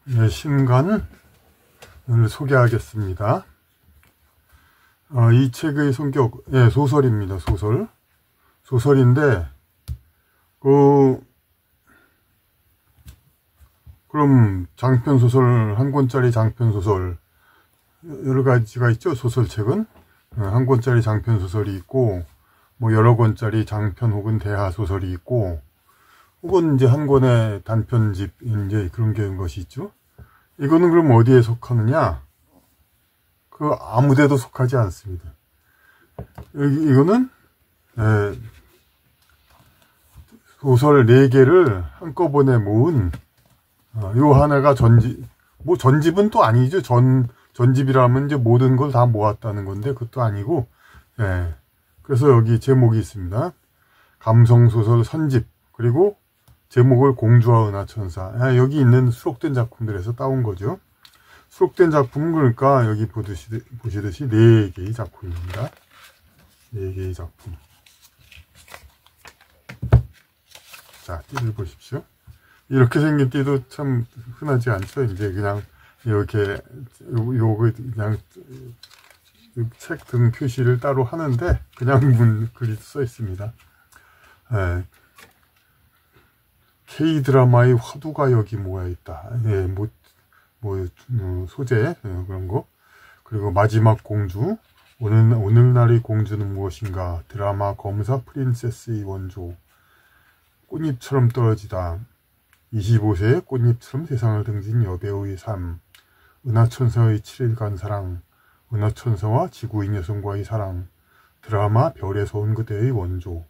네, 신간을 소개하겠습니다. 이 책의 성격, 소설입니다. 소설인데, 그럼 장편소설, 한 권짜리 장편소설, 여러 가지가 있죠. 소설책은. 한 권짜리 장편소설이 있고, 뭐 여러 권짜리 장편 혹은 대하소설이 있고, 혹은 이제 한 권의 단편집, 이제 그런 것이 있죠. 이거는 그럼 어디에 속하느냐? 아무 데도 속하지 않습니다. 이거는, 소설 4개를 한꺼번에 모은, 요 하나가 전집은 또 아니죠. 전집이라면 이제 모든 걸 다 모았다는 건데, 그것도 아니고, 그래서 여기 제목이 있습니다. 감성소설 선집, 그리고 제목을 공주와 은하천사. 여기 있는 수록된 작품들에서 따온 거죠. 수록된 작품은 그러니까 여기 보시듯이 4개의 작품입니다. 4개의 작품. 자, 띠를 보십시오. 이렇게 생긴 띠도 참 흔하지 않죠. 이제 그냥 이렇게 요거 그냥 책 등 표시를 따로 하는데 그냥 글이 써 있습니다. K-드라마의 화두가 여기 모여 있다. 소재, 그런 거. 그리고 마지막 공주, 오늘날의 공주는 무엇인가, 드라마 검사 프린세스의 원조, 꽃잎처럼 떨어지다, 25세의 꽃잎처럼 세상을 등진 여배우의 삶, 은하천사의 7일간 사랑, 은하천사와 지구인 여성과의 사랑, 드라마 별에서 온 그대의 원조,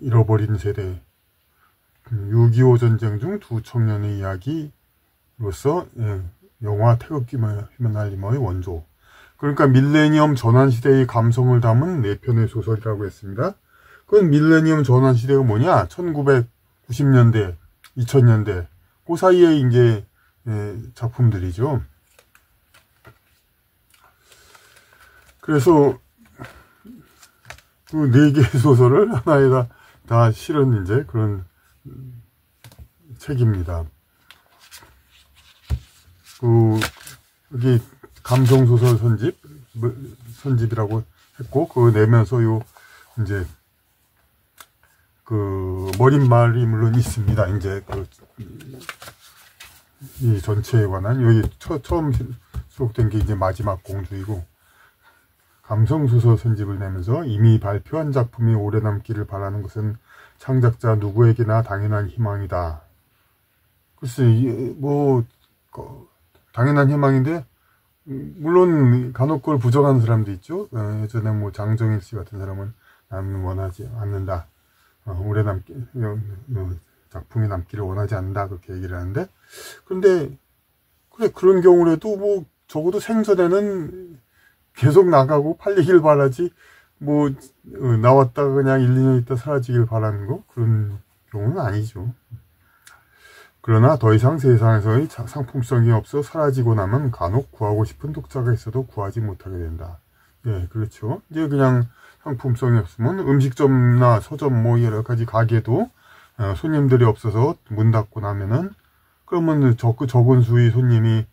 잃어버린 세대, 6.25 전쟁 중 두 청년의 이야기로서 영화 태극기 휘날리머의 원조. 그러니까 밀레니엄 전환시대의 감성을 담은 4편의 소설이라고 했습니다. 그건 밀레니엄 전환시대가 뭐냐? 1990년대, 2000년대 그 사이에 이제 작품들이죠. 그래서 그 4개의 소설을 하나에다 다 실은 이제 그런 책입니다. 여기 감성소설 선집이라고 했고, 그거 내면서 이제, 머릿말이 물론 있습니다. 이제, 이 전체에 관한, 여기 처음 수록된 게 이제 마지막 공주이고, 감성소설 선집을 내면서 이미 발표한 작품이 오래 남기를 바라는 것은 창작자 누구에게나 당연한 희망이다. 글쎄, 당연한 희망인데, 물론 간혹 그걸 부정하는 사람도 있죠. 예전에 장정일 씨 같은 사람은 나는 원하지 않는다. 오래 작품이 남기를 원하지 않는다. 그렇게 얘기를 하는데, 그런데, 그래, 그런 경우라도 적어도 생전에는 계속 나가고 팔리길 바라지, 나왔다가 그냥 1, 2년 있다 사라지길 바라는 거? 그런 경우는 아니죠. 그러나 더 이상 세상에서의 상품성이 없어 사라지고 나면 간혹 구하고 싶은 독자가 있어도 구하지 못하게 된다. 그렇죠. 이제 그냥 상품성이 없으면 음식점이나 서점 여러 가지 가게도 손님들이 없어서 문 닫고 나면은 그러면 적은 수의 손님이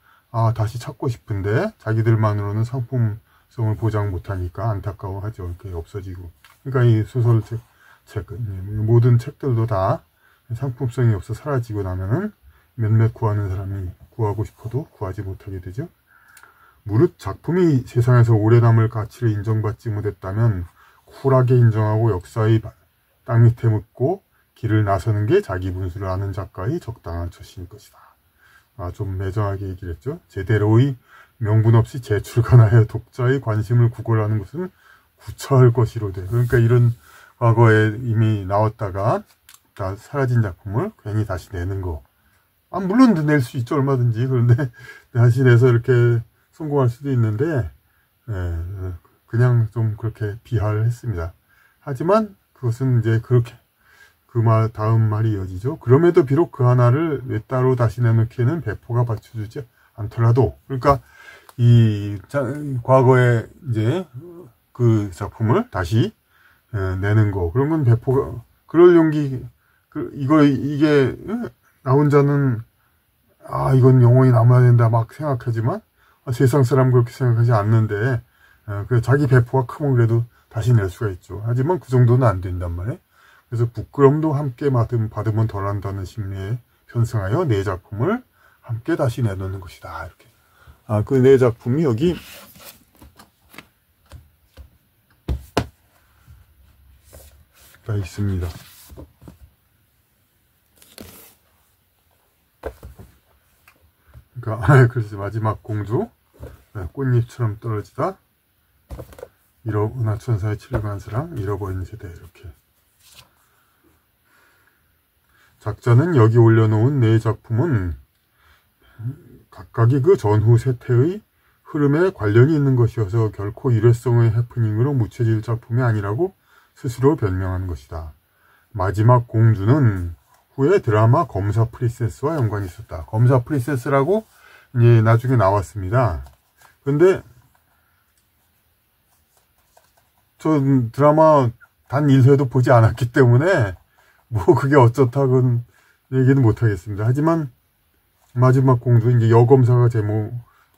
다시 찾고 싶은데 자기들만으로는 상품성을 보장 못하니까 안타까워하죠. 그게 없어지고. 그러니까 이 소설책, 모든 책들도 다 상품성이 없어 사라지고 나면은 몇몇 구하는 사람이 구하고 싶어도 구하지 못하게 되죠. 무릇 작품이 세상에서 오래 남을 가치를 인정받지 못했다면 쿨하게 인정하고 역사의 땅 밑에 묻고 길을 나서는 게 자기 분수를 아는 작가의 적당한 처신일 것이다. 좀 매정하게 얘기를 했죠. 제대로의 명분 없이 재출간하여 독자의 관심을 구걸하는 것은 구차할 것이로되. 그러니까 이런 과거에 이미 나왔다가 다 사라진 작품을 괜히 다시 내는 거. 물론 낼 수 있죠. 얼마든지. 그런데 다시 내서 이렇게 성공할 수도 있는데, 그냥 좀 그렇게 비하를 했습니다. 하지만 그것은 이제 그렇게 다음 말이 이어지죠. 그럼에도 비록 그 하나를 왜 따로 다시 내놓기에는 배포가 받쳐주지 않더라도. 그러니까 과거에 이제 그 작품을 다시 내는 거. 그런 건 배포가, 그럴 용기, 이게 나 혼자는 아, 이건 영원히 남아야 된다 막 생각하지만 세상 사람 그렇게 생각하지 않는데 그래서 자기 배포가 크면 그래도 다시 낼 수가 있죠. 하지만 그 정도는 안 된단 말이에요. 그래서 부끄럼도 함께 받으면 덜한다는 심리에 편승하여 내 작품을 함께 다시 내놓는 것이다. 이렇게. 그 내 작품이 여기 다 있습니다. 그러니까 그래서 마지막 공주, 꽃잎처럼 떨어지다, 은하천사의 7일간 사랑, 잃어버린 세대. 이렇게. 작자는 여기 올려놓은 네 작품은 각각이 그 전후 세태의 흐름에 관련이 있는 것이어서 결코 일회성의 해프닝으로 묻혀질 작품이 아니라고 스스로 변명한 것이다. 마지막 공주는 후에 드라마 검사 프린세스와 연관이 있었다. 검사 프린세스라고 이제 나중에 나왔습니다. 근데 전 드라마 단 1회도 보지 않았기 때문에 뭐 그게 어쩌다고는 얘기는 못하겠습니다. 하지만 마지막 공주 이제 여검사가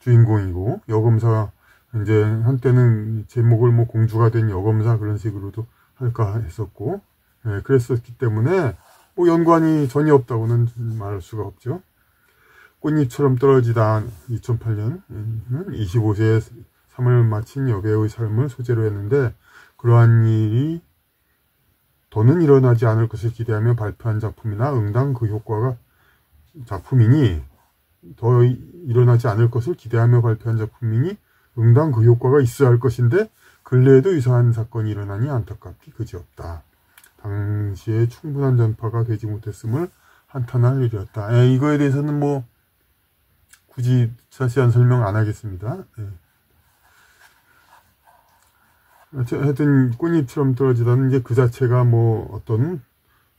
주인공이고, 여검사 이제 한때는 제목을 뭐 공주가 된 여검사 그런 식으로도 할까 했었고, 그랬었기 때문에 뭐 연관이 전혀 없다고는 말할 수가 없죠. 꽃잎처럼 떨어지다 2008년 25세에 3을 마친 여배우의 삶을 소재로 했는데, 그러한 일이 더는 일어나지 않을 것을 기대하며 발표한 작품이나 응당 그 효과가 작품이니, 더 일어나지 않을 것을 기대하며 발표한 작품이니 응당 그 효과가 있어야 할 것인데 근래에도 유사한 사건이 일어나니 안타깝기 그지없다. 당시에 충분한 전파가 되지 못했음을 한탄할 일이었다. 이거에 대해서는 뭐 굳이 자세한 설명 안 하겠습니다. 하여튼 꽃잎처럼 떨어지다는 이제 그 자체가 뭐 어떤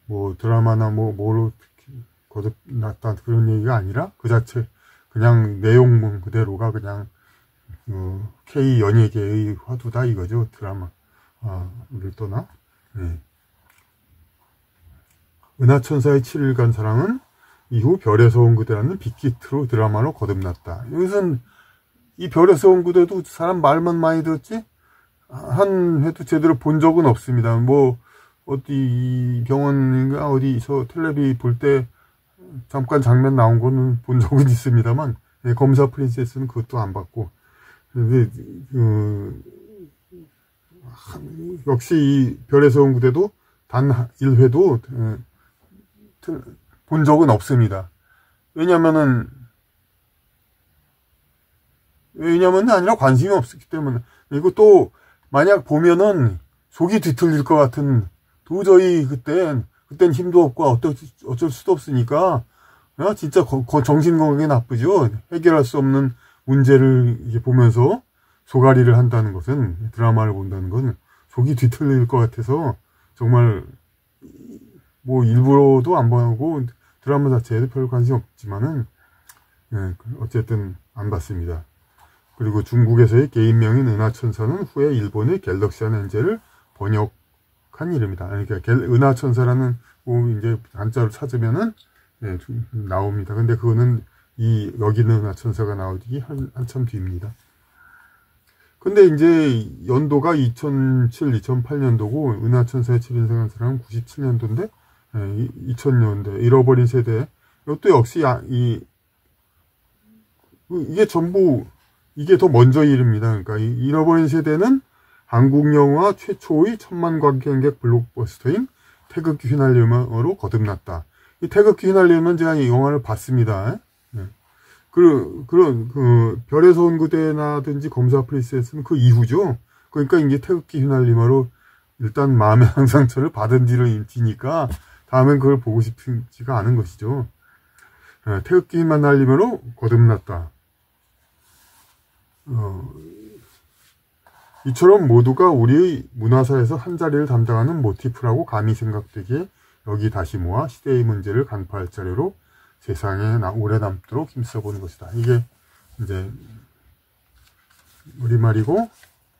뭐 드라마나 뭐로 거듭났다 그런 얘기가 아니라 그 자체 그냥 내용문 그대로가 그냥 K 연예계의 화두다 이거죠. 드라마를 떠나. 은하천사의 7일간 사랑은 이후 별에서 온 그대라는 빅히트로 드라마로 거듭났다. 여기서는 이 별에서 온 그대도 사람 말만 많이 들었지 한 회도 제대로 본 적은 없습니다. 뭐 어디 병원인가 어디서 텔레비 볼 때 잠깐 장면 나온 거는 본 적은 있습니다만, 검사 프린세스는 그것도 안 봤고, 역시 이 별에서 온 그대도 단 1회도 본 적은 없습니다. 왜냐면은 아니라 관심이 없었기 때문에. 그리고 또 만약 보면은 속이 뒤틀릴 것 같은, 도저히 그땐 힘도 없고 어쩔 수도 없으니까 진짜 정신건강에 나쁘죠. 해결할 수 없는 문제를 이제 보면서 소가리를 한다는 것은, 드라마를 본다는 건 속이 뒤틀릴 것 같아서 정말 뭐 일부러도 안 보고 드라마 자체에도 별 관심 없지만은 어쨌든 안 봤습니다. 그리고 중국에서의 개인명인 은하천사는 후에 일본의 갤럭시안 엔젤을 번역한 이름이다. 그러니까 은하천사라는 이제 한자로 찾으면은 나옵니다. 근데 그거는 여기는 은하천사가 나오기 한참 뒤입니다. 근데 이제 연도가 2007, 2008년도고 은하천사의 7인생한 사람은 97년도인데 2000년대 잃어버린 세대, 이것도 역시 이게 전부 이게 더 먼저 이릅니다. 그러니까 잃어버린 세대는 한국 영화 최초의 천만 관객 블록버스터인 태극기 휘날리면으로 거듭났다. 이 태극기 휘날리면 제가 이 영화를 봤습니다. 별에서 온 그대나든지 검사 프린세스는 그 이후죠. 그러니까 이제 태극기 휘날리면으로 일단 마음의 상처를 받은 뒤니까 다음엔 그걸 보고 싶지가 않은 것이죠. 태극기 휘날리면으로 거듭났다. 이처럼 모두가 우리의 문화사에서 한자리를 담당하는 모티프라고 감히 생각되기에 여기 다시 모아 시대의 문제를 간파할 자료로 세상에 오래 남도록 힘써보는 것이다. 이게 이제 머리말이고,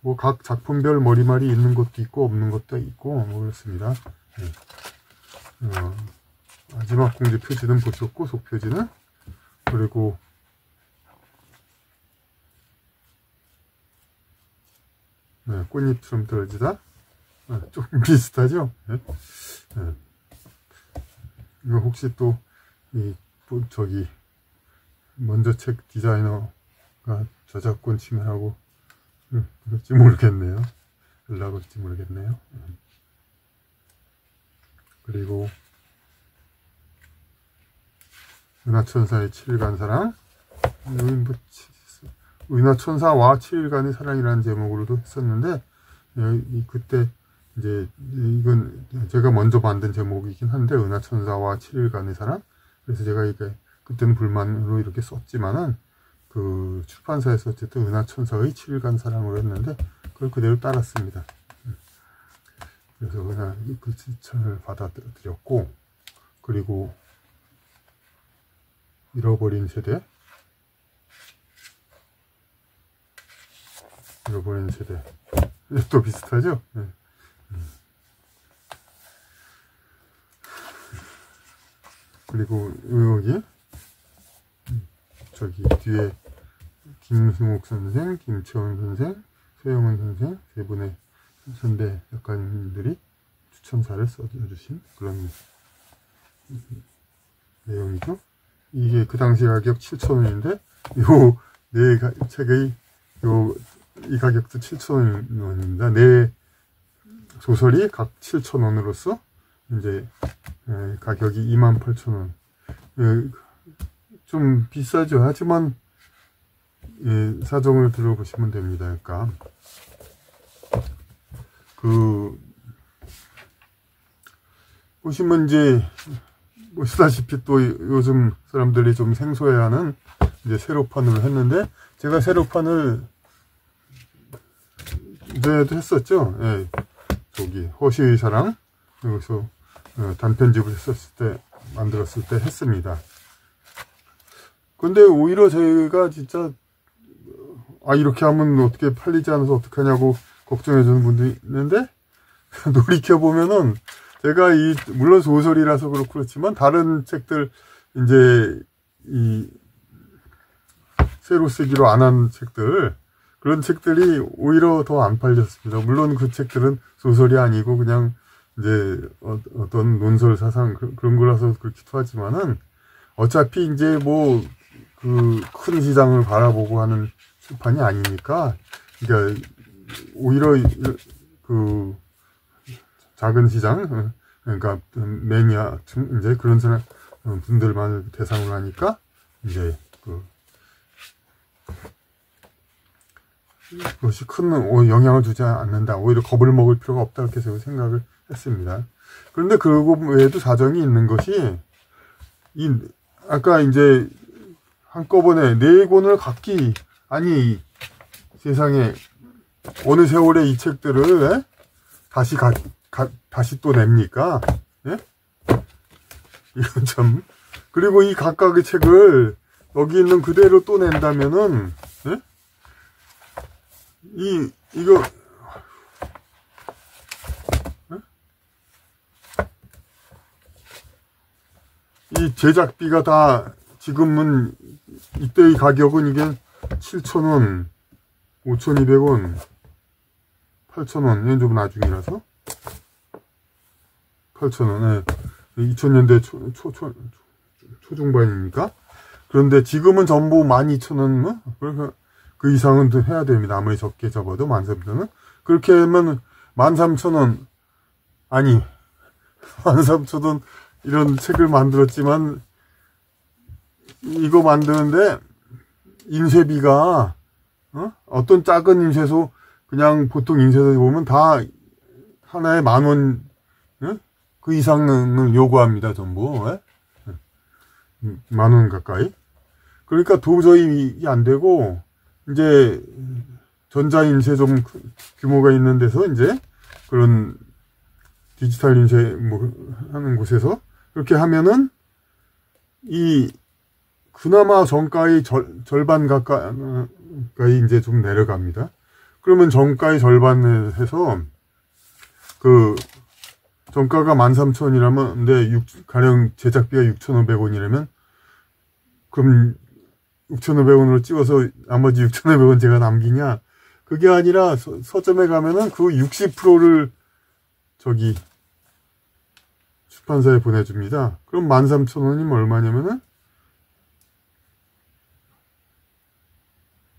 뭐 각 작품별 머리말이 있는 것도 있고 없는 것도 있고 뭐 그렇습니다. 마지막 공지 표지는 보셨고, 속 표지는 그리고 네, 꽃잎처럼 떨어지다. 조금 비슷하죠? 네? 네. 이거 혹시 또, 저기, 먼저 책 디자이너가 저작권 침해하고, 그럴지 모르겠네요. 연락 올지 모르겠네요. 그리고, 은하천사의 7일간 사랑. 여기 뭐, 은하천사와 7일간의 사랑이라는 제목으로도 했었는데, 그때, 이제, 이건 제가 먼저 만든 제목이긴 한데, 은하천사와 7일간의 사랑. 그래서 제가 이게, 그때는 불만으로 이렇게 썼지만은, 그 출판사에서 어쨌든 은하천사의 7일간 사랑으로 했는데, 그걸 그대로 따랐습니다. 그래서 그냥 그 추천을 받아들였고, 그리고, 잃어버린 세대. 잃어버린 세대. 또 비슷하죠? 네. 그리고 여기 저기 뒤에 김승옥 선생, 김채원 선생, 최영은 선생 세 분의 선배 작가님들이 추천사를 써주신 그런 내용이죠. 이게 그 당시 가격 7,000원인데 요 네 책의 이 가격도 7,000원입니다. 네 소설이 각 7,000원으로서 이제 가격이 28,000원. 좀 비싸죠. 하지만 사정을 들어보시면 됩니다. 그러니까 보시면 이제 보시다시피 또 요즘 사람들이 좀 생소해하는 이제 세로판으로 했는데 제가 세로판을 이제도 했었죠. 예. 저기 허시의 사랑 여기서 단편집을 했었을 때 만들었을 때 했습니다. 근데 오히려 제가 진짜 이렇게 하면 어떻게 팔리지 않아서 어떡하냐고 걱정해 주는 분도 있는데 돌이켜보면은 제가 물론 소설이라서 그렇지만 다른 책들 이제 새로 쓰기로 안 한 책들 그런 책들이 오히려 더 안 팔렸습니다. 물론 그 책들은 소설이 아니고 그냥 이제 어떤 논설 사상 그런 거라서 그렇기도 하지만은 어차피 이제 뭐 그 큰 시장을 바라보고 하는 출판이 아니니까 그러니까 오히려 그 작은 시장 그러니까 매니아층 이제 그런 사람 분들만 대상으로 하니까 이제 그것이 큰 영향을 주지 않는다. 오히려 겁을 먹을 필요가 없다. 이렇게 생각을 했습니다. 그런데 그거 외에도 사정이 있는 것이 아까 이제 한꺼번에 4권을 갖기 아니 세상에 어느 세월에 이 책들을 다시 또 냅니까? 예? 이건 참 그리고 이 각각의 책을 여기 있는 그대로 또 낸다면은 예? 이거 예? 이 제작비가 다 지금은 이때의 가격은 이게 7,000원, 5,200원, 8,000원, 이건 좀 나중이라서 8,000원, 2000년대 초중반이니까. 그런데 지금은 전부 12,000원, 그러니까 그 이상은 또 해야 됩니다. 아무리 적게 잡아도 13,000원. 그렇게 하면 13,000원, 아니, 13,000원 이런 책을 만들었지만, 이거 만드는데, 인쇄비가, 어떤 작은 인쇄소, 그냥 보통 인쇄소 보면 다 하나에 10,000원, 그 이상을 요구합니다, 전부. 10,000원 가까이. 그러니까 도저히 이게 안 되고, 이제, 전자인쇄 좀 규모가 있는 데서 이제, 그런 디지털 인쇄 하는 곳에서, 그렇게 하면은, 그나마 정가의 절반 가까이 이제 좀 내려갑니다. 그러면 정가의 절반을 해서, 정가가 13,000원이라면, 근데 가령 제작비가 6,500원이라면, 그럼 6,500원으로 찍어서 나머지 6,500원 제가 남기냐? 그게 아니라 서점에 가면은 그 60%를 저기 출판사에 보내줍니다. 그럼 13,000원이면 얼마냐면은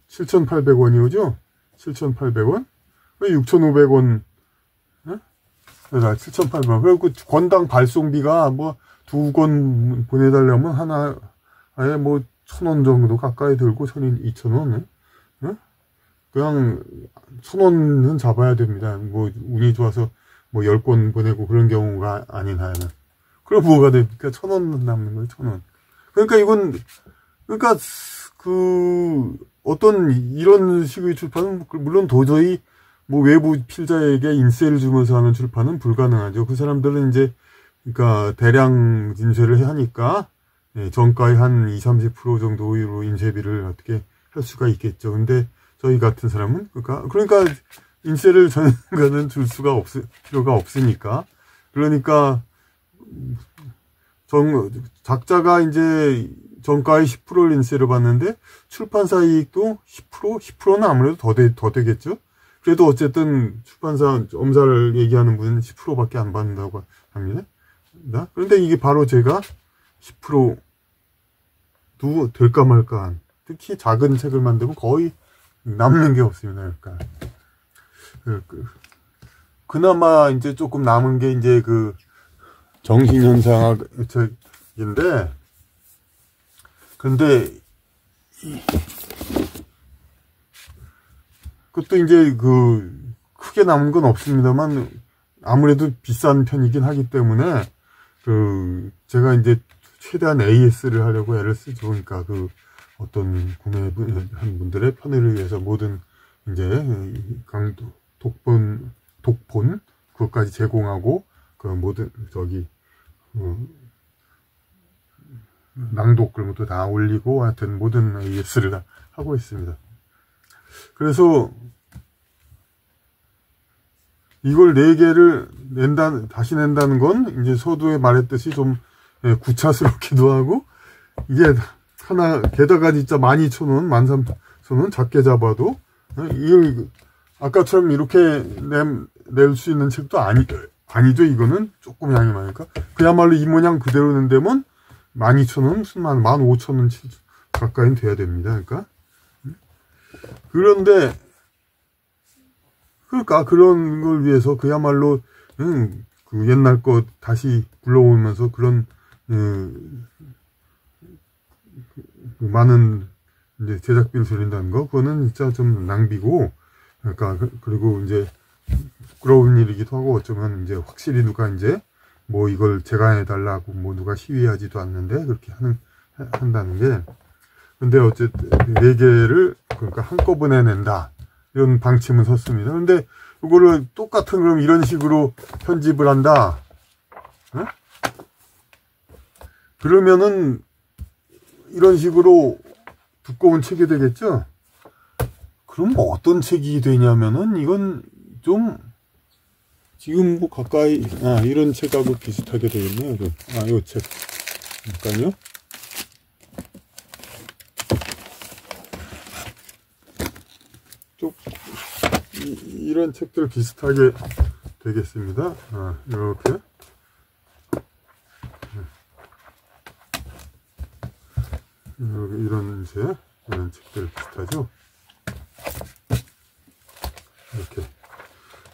7,800원이 오죠? 7,800원? 6,500원, 7,800원. 그리고 권당 발송비가 뭐 2권 보내달라면 하나에 뭐 1,000원 정도 가까이 들고 2,000원. 그냥 1,000원은 잡아야 됩니다. 뭐 운이 좋아서 뭐 10권 보내고 그런 경우가 아닌 한은. 그럼 뭐가 됩니까? 1,000원 남는 거예요, 1,000원. 그러니까 이건, 그러니까 어떤 이런 식의 출판은 물론 도저히 뭐 외부 필자에게 인세를 주면서 하는 출판은 불가능하죠. 그 사람들은 이제 그러니까 대량 인쇄를 하니까 정가의 한 20-30% 정도로 인쇄비를 어떻게 할 수가 있겠죠. 근데 저희 같은 사람은 그러니까 인세를 전가는 줄 수가 필요가 없으니까. 그러니까 작자가 이제 정가의 10%를 인세를 받는데 출판사 이익도 10%는 아무래도 더 되겠죠. 그래도 어쨌든 출판사 엄사를 얘기하는 분은 10%밖에 안 받는다고 합니다. 그런데 이게 바로 제가 10%도 될까 말까 한, 특히 작은 책을 만들면 거의 남는 게 없습니다. 그러니까 그나마 이제 조금 남은 게 이제 그 정신현상학 책인데, 근데 그것도 이제 크게 남은 건 없습니다만 아무래도 비싼 편이긴 하기 때문에 제가 이제 최대한 AS를 하려고 애를 쓰죠. 그러니까 어떤 구매한 분들의 편의를 위해서 모든 이제 독본 그것까지 제공하고 그 모든 낭독 그런 것도 다 올리고 하여튼 모든 AS를 다 하고 있습니다. 그래서 이걸 4개를 다시 낸다는 건 이제 서두에 말했듯이 좀 구차스럽기도 하고, 이게 하나 게다가 진짜 12,000원 13,000원 작게 잡아도 이걸 아까처럼 이렇게 낼 수 있는 책도 아니죠. 이거는 조금 양이 많으니까 그야말로 이 모양 그대로 낸다면 12,000원, 15,000원 가까이는 돼야 됩니다. 그런데 그런 걸 위해서 그야말로 그 옛날 거 다시 불러오면서 그런 많은 이제 제작비를 들인다는 거, 그거는 진짜 좀 낭비고, 그리고 이제 부끄러운 일이기도 하고, 어쩌면 이제 확실히 누가 이제 뭐 이걸 제가 해달라고 뭐 누가 시위하지도 않는데 그렇게 한다는 게. 근데 어쨌든 4개를 그러니까 한꺼번에 낸다 이런 방침은 섰습니다. 근데 이거를 똑같은 그럼 이런 식으로 편집을 한다, 그러면은 이런 식으로 두꺼운 책이 되겠죠. 그럼 뭐 어떤 책이 되냐면은 이건 좀 지금 뭐 가까이 이런 책하고 비슷하게 되겠네요. 이 책 잠깐요. 이런 책들 비슷하게 되겠습니다. 이렇게 이런 책들 비슷하죠. 이렇게.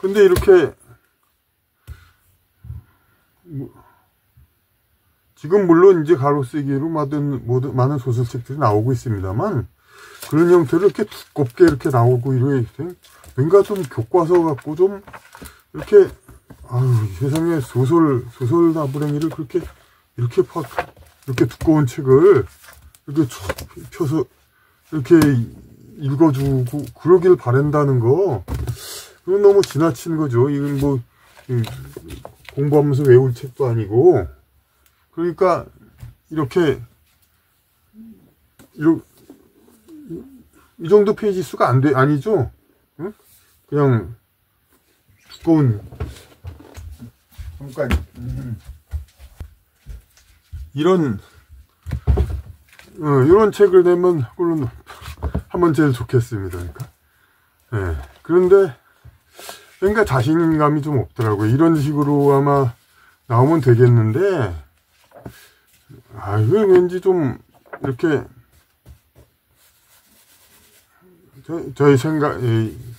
근데 이렇게 지금 물론 이제 가로쓰기로 많은 소설책들이 나오고 있습니다만, 그런 형태로 이렇게 두껍게 이렇게 나오고 이렇게 뭔가 좀 교과서 같고 좀 이렇게 세상에 소설 나부랭이를 이렇게 두꺼운 책을 이렇게 펴서 이렇게 읽어주고 그러길 바란다는 거, 그건 너무 지나친 거죠. 이건 뭐 공부하면서 외울 책도 아니고. 그러니까 이렇게 이 정도 페이지 수가 아니죠. 응? 그냥 두꺼운, 잠깐 이런 이런 책을 내면 그걸로 하면 제일 좋겠습니다. 그러니까. 예. 그런데 그러니까 자신감이 좀 없더라고요. 이런 식으로 아마 나오면 되겠는데, 이거 왠지 좀 이렇게 저의 생각,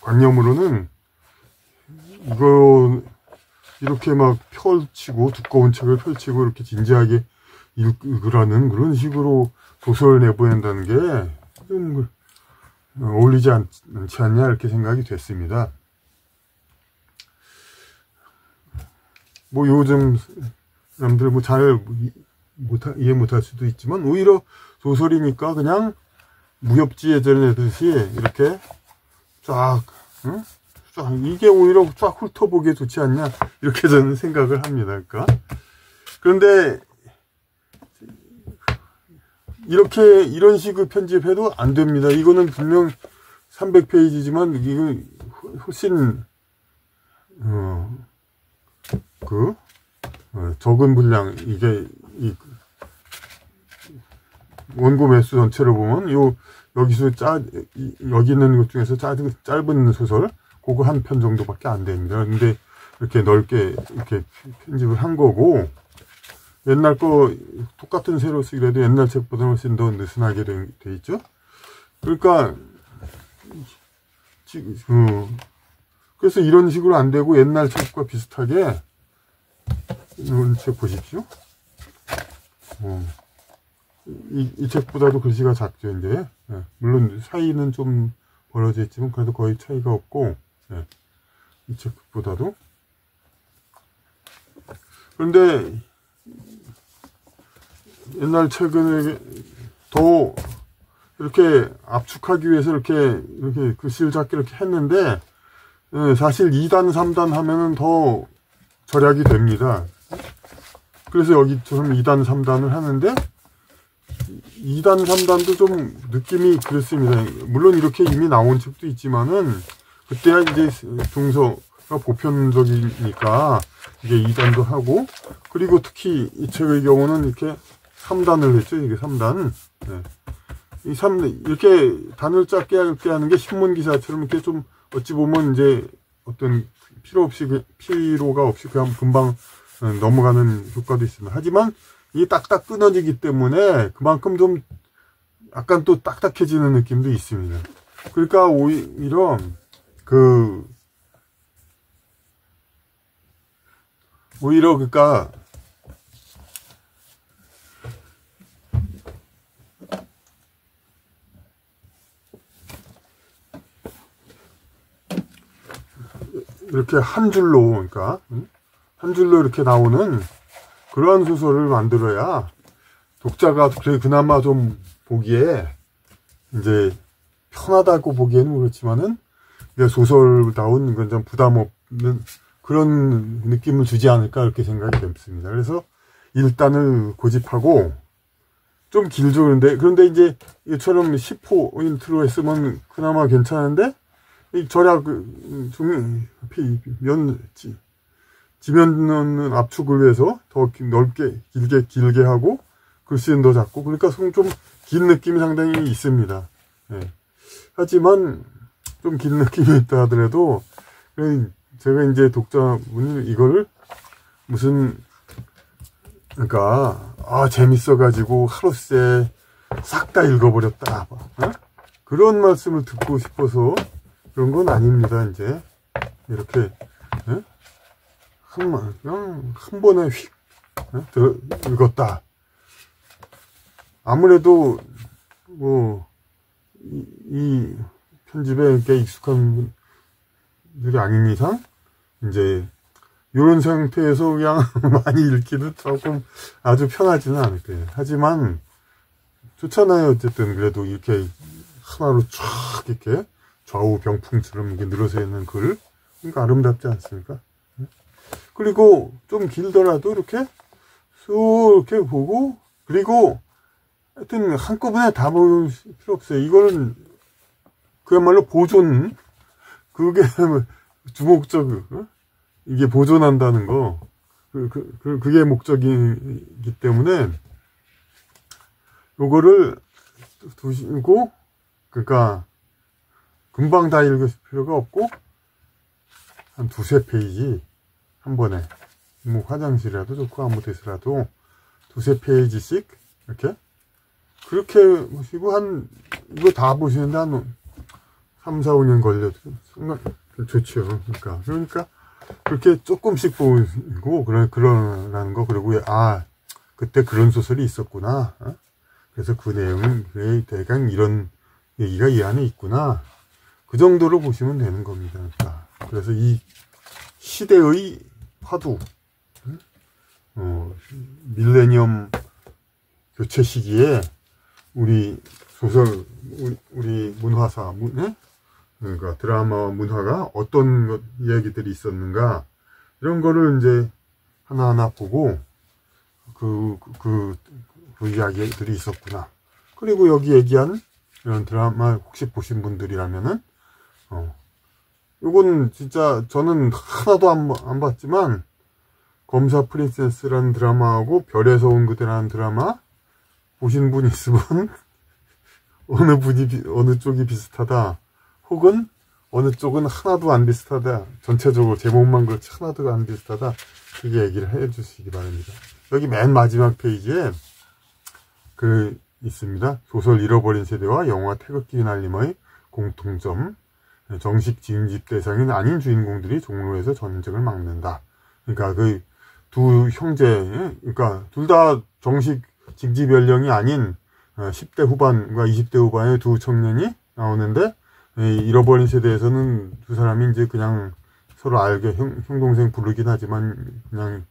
관념으로는 이거 이렇게 막 펼치고 두꺼운 책을 펼치고 이렇게 진지하게 읽으라는 그런 식으로 소설을 내보낸다는 게 좀 어울리지 않지 않냐 이렇게 생각이 됐습니다. 뭐 요즘 사람들 뭐 잘 이해 못할 수도 있지만 오히려 소설이니까 그냥 무협지에 전해듯이 이렇게 쫙, 쫙 이게 오히려 쫙 훑어보기에 좋지 않냐 이렇게 저는 생각을 합니다. 그러니까 그런데 이렇게 이런 식의 편집해도 안 됩니다. 이거는 분명 300페이지지만 이거 훨씬 적은 분량, 이게 원고 매수 전체를 보면 여기서 여기 있는 것 중에서 짧은 소설 그거 한 편 정도밖에 안 됩니다. 근데 이렇게 넓게 이렇게 편집을 한 거고, 옛날 거 똑같은 새로 쓰기라도 옛날 책보다 훨씬 더 느슨하게 돼 있죠. 그러니까 그래서 이런 식으로 안 되고 옛날 책과 비슷하게 이런 책 보십시오. 이 책보다도 글씨가 작죠. 이제 물론 사이는 좀 벌어져 있지만 그래도 거의 차이가 없고, 이 책보다도. 그런데 옛날 책은 더 이렇게 압축하기 위해서 이렇게 글씨를 작게 이렇게 했는데, 사실 2단, 3단 하면은 더 절약이 됩니다. 그래서 여기처럼 2단, 3단을 하는데, 2단, 3단도 좀 느낌이 그렇습니다. 물론 이렇게 이미 나온 책도 있지만은, 그때야 이제 중서가 보편적이니까, 이게 2단도 하고, 그리고 특히 이 책의 경우는 이렇게 3단을 했죠. 이게 3단. 이 3단, 이렇게 단을 짧게 하는 게 신문기사처럼 이렇게 좀, 어찌 보면 이제 어떤 피로가 없이 그냥 금방 넘어가는 효과도 있습니다. 하지만 이게 딱딱 끊어지기 때문에 그만큼 좀 약간 또 딱딱해지는 느낌도 있습니다. 그러니까 오히려 그러니까 이렇게 한 줄로, 그러니까 한 줄로 이렇게 나오는 그러한 소설을 만들어야 독자가 그나마 좀 보기에 이제 편하다고 보기에는 그렇지만은 소설다운 건 좀 부담 없는 그런 느낌을 주지 않을까 이렇게 생각이 됩니다. 그래서 1단을 고집하고 좀 길죠. 그런데 이제 이처럼 10호 인트로 했으면 그나마 괜찮은데, 이 절약, 지면 압축을 위해서 더 넓게, 길게 하고, 글씨는 더 작고, 그러니까 좀 긴 느낌이 상당히 있습니다. 하지만, 좀 긴 느낌이 있다 하더라도, 제가 이제 독자분이 이거를 그러니까, 재밌어가지고 하루새 싹 다 읽어버렸다. 그런 말씀을 듣고 싶어서, 그런 건 아닙니다. 이제 이렇게 그냥 한 번에 휙 읽었다. 아무래도 뭐 이 편집에 이렇게 익숙한 분들이 아닌 이상 이제 이런 상태에서 그냥 많이 읽기는 조금 아주 편하지는 않을 거예요. 하지만 좋잖아요. 어쨌든 그래도 이렇게 하나로 쫙 이렇게 좌우 병풍처럼 이렇게 늘어서 있는 글, 그러니까 아름답지 않습니까? 그리고 좀 길더라도 이렇게 쑥 이렇게 보고, 그리고 하여튼 한꺼번에 다 볼 필요 없어요. 이거는 그야말로 보존, 그게 주목적, 이게 보존한다는 거, 그게 목적이기 때문에 요거를 두시고, 그러니까 금방 다 읽을 필요가 없고 한 두세 페이지 한 번에, 뭐 화장실이라도 좋고 아무 데서라도 두세 페이지씩 이렇게 그렇게 보시고, 한 이거 다 보시는데 한 3, 4, 5년 걸려도 좋죠. 그러니까 그렇게 조금씩 보고 그러라는 거. 그리고 그때 그런 소설이 있었구나. 그래서 그 내용은 대강 이런 얘기가 이 안에 있구나. 그 정도로 보시면 되는 겁니다. 그래서 이 시대의 화두, 밀레니엄 교체 시기에 우리 소설, 우리 문화사, 그러니까 드라마와 문화가 어떤 이야기들이 있었는가, 이런 거를 이제 하나하나 보고 그 이야기들이 있었구나. 그리고 여기 얘기한 이런 드라마 혹시 보신 분들이라면은 요건 진짜 저는 하나도 안 봤지만, 검사 프린세스라는 드라마하고 별에서 온 그대라는 드라마 보신 분 있으면 어느 쪽이 비슷하다, 혹은 어느 쪽은 하나도 안 비슷하다, 전체적으로 제목만 그렇지 하나도 안 비슷하다, 이게 얘기를 해 주시기 바랍니다. 여기 맨 마지막 페이지에 있습니다. 소설 잃어버린 세대와 영화 태극기 휘날림의 공통점, 정식 진집 대상이 아닌 주인공들이 종로에서 전쟁을 막는다. 그러니까 그 두 형제, 그러니까 둘 다 정식 징집 연령이 아닌 10대 후반과 20대 후반의 두 청년이 나오는데, 잃어버린 세대에서는 두 사람이 이제 그냥 서로 알게 형 동생 부르긴 하지만 그냥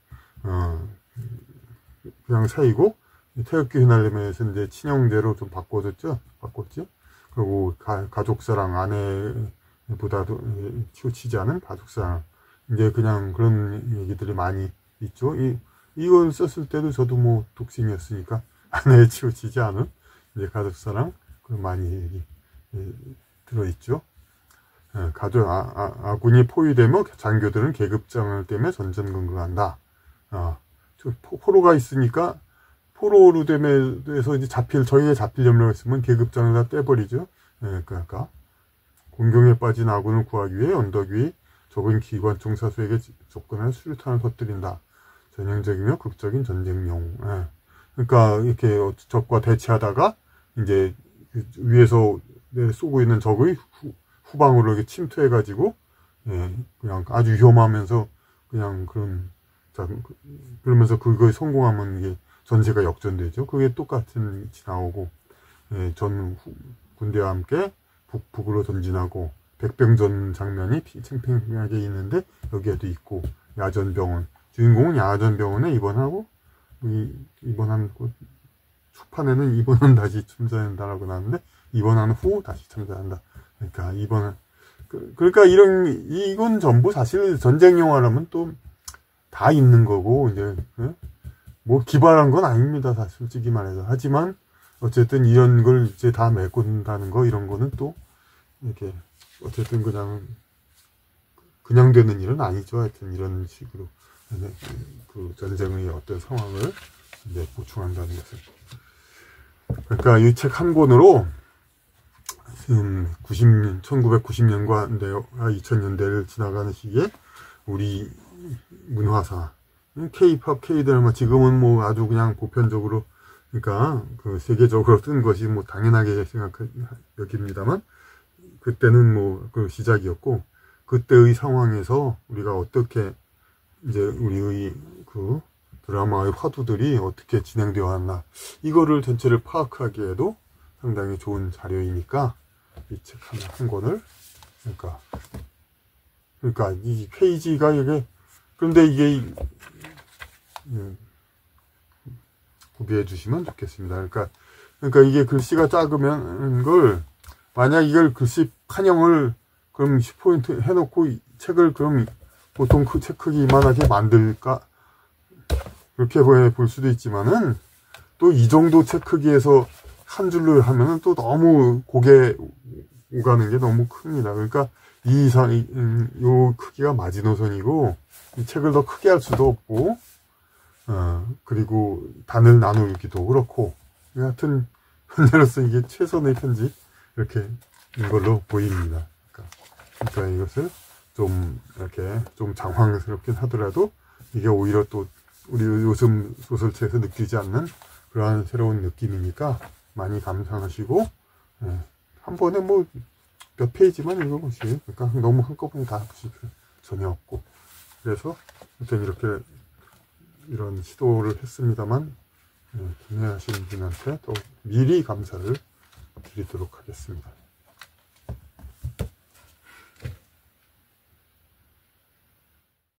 사이고, 태극기 휘날림에서는 이제 친형제로 좀 바꿨지. 그리고 가족사랑, 아내보다도 치우치지 않은 가족사랑, 이제 그냥 그런 얘기들이 많이 있죠. 이걸 썼을 때도 저도 뭐 독신이었으니까 아내에 치우치지 않은 이제 가족사랑, 많이 들어있죠. 아군이 포위되면 장교들은 계급장을 때문에 전전긍긍한다. 포로가 있으니까 포로로 되면서 이제 저희에 잡힐 염려가 있으면 계급장을 다 떼버리죠. 그러니까 공경에 빠진 아군을 구하기 위해 언덕 위 적은 기관총 사수에게 접근해 수류탄을 터뜨린다. 전형적이며 극적인 전쟁용. 그러니까 이렇게 적과 대치하다가 이제 위에서 쏘고 있는 적의 후방으로 이렇게 침투해가지고, 그냥 아주 위험하면서 그냥 그러면서 그거에 성공하면 이게 전세가 역전되죠. 그게 똑같은 위치 나오고, 전 군대와 함께 북으로 전진하고, 백병전 장면이 팽팽하게 있는데 여기에도 있고, 야전병원, 주인공은 야전병원에 입원하고, 입원한 초판에는 입원한 다시 참전한다라고 나왔는데, 입원한 후 다시 참전한다. 그러니까 이건 전부 사실 전쟁 영화라면 또 다 있는 거고, 이제 뭐 기발한 건 아닙니다, 사실 솔직히 말해서. 하지만 어쨌든 이런 걸 이제 다 메꾼다는 거, 이런 거는 또 이렇게 어쨌든 그냥 되는 일은 아니죠. 하여튼 이런 식으로 그 전쟁의 어떤 상황을 이제 보충한다는 것은. 그러니까 이 책 한 권으로 1990년과 2000년대를 지나가는 시기에 우리 문화사, K-팝, K-드라마, 지금은 뭐 아주 그냥 보편적으로, 그러니까 그 세계적으로 뜬 것이 뭐 당연하게 여깁니다만, 그때는 뭐 그 시작이었고, 그때의 상황에서 우리가 어떻게 이제 우리의 그 드라마의 화두들이 어떻게 진행되어 왔나, 이거를 전체를 파악하기에도 상당히 좋은 자료이니까 이 책 한 권을, 그러니까 이 페이지가 이게, 그런데 이게 구비해 주시면 좋겠습니다. 그러니까 이게 글씨가 작으면 만약 이걸 글씨 판형을 그럼 10포인트 해놓고 이 책을 그럼 보통 책 크기 이만하게 만들까, 그렇게 볼 수도 있지만은, 또 이 정도 책 크기에서 한 줄로 하면은 또 너무 고개 오가는 게 너무 큽니다. 그러니까 요 크기가 마지노선이고, 이 책을 더 크게 할 수도 없고, 그리고 단을 나누기도 그렇고, 하여튼 현재로서 이게 최선의 편집 이렇게 인 걸로 보입니다. 그러니까 이것을 좀 이렇게 좀 장황스럽긴 하더라도 이게 오히려 또 우리 요즘 소설책에서 느끼지 않는 그러한 새로운 느낌이니까 많이 감상하시고, 예, 한 번에 뭐 몇 페이지만 읽어보시고, 그러니까 너무 한꺼번에 다 보실 필요 전혀 없고, 그래서 아무튼 이렇게 이런 시도를 했습니다만, 예, 구매하시는 분한테 또 미리 감사를 드리도록 하겠습니다.